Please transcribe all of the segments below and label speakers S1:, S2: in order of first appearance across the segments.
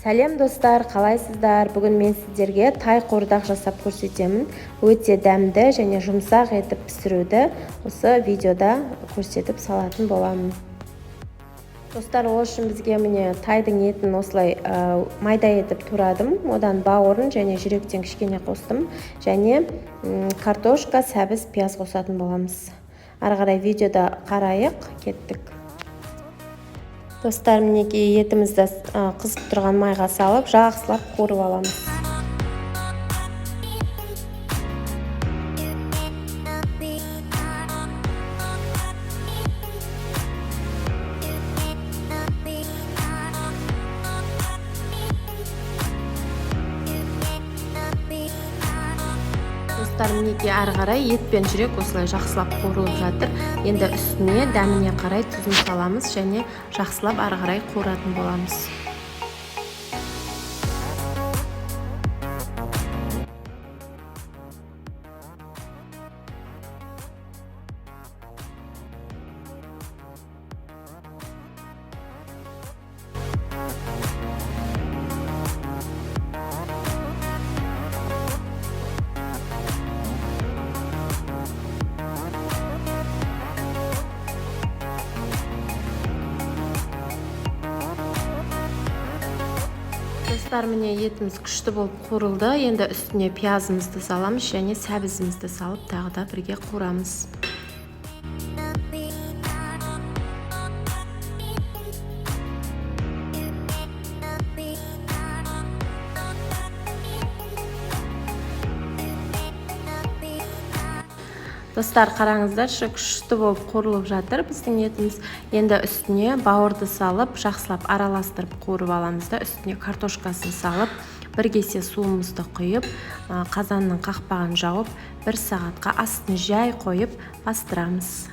S1: Сәлем достар, қалайсыздар? Бүгін мен сіздерге тай қуырдақ жасап көрсетемін. Өте дәмді және жұмсақ етіп пісіруді осы видеода көрсетіп салатын боламын. Достар, ол үшін бізге міне тайдың етін осылай майда етіп турадым. Одан бауырын және жүректен кішкене қостым. Және картошка, сәбіз, пияз қосатын боламыз. Ары қарай видеода қарайық, кеттік. Достар, мінекей етімізді қызып тұрған майға салып, жақсылап қуырып аламыз. Достар, мінекей ары қарай ет пен жүрек осылай жақсылап қуырылып жатыр. Енді үстіне дәміне қарай тұзын саламыз және жақсылап ары қарай қуыратын боламыз. Достар, міне етіміз күшті болып қуырылды. Енді үстіне пиязымызды саламыз және сәбізімізді салып тағы да бірге қуырамыз. Достар, қараңыздаршы, күшті болып қуырылып жатыр біздің етіміз. Енді үстіне бауырды салып, жақсылап араластырып қуырып аламыз да, үстіне картошкасын салып, бір кесе суымызды құйып, қазанның қақпағын жауып, 1 сағатқа астын жай қойып бастырамыз.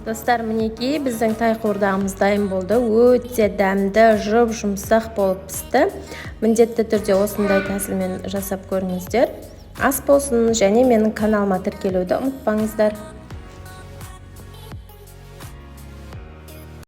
S1: Достар, мінекей біздің тай қуырдағымыз дайын болды. Өте дәмді, жұмсақ болып пісті. Міндетті түрде осындай тәсілмен жасап көріңіздер. Ас болсын және менің каналыма тіркелуді ұмытпаңыздар.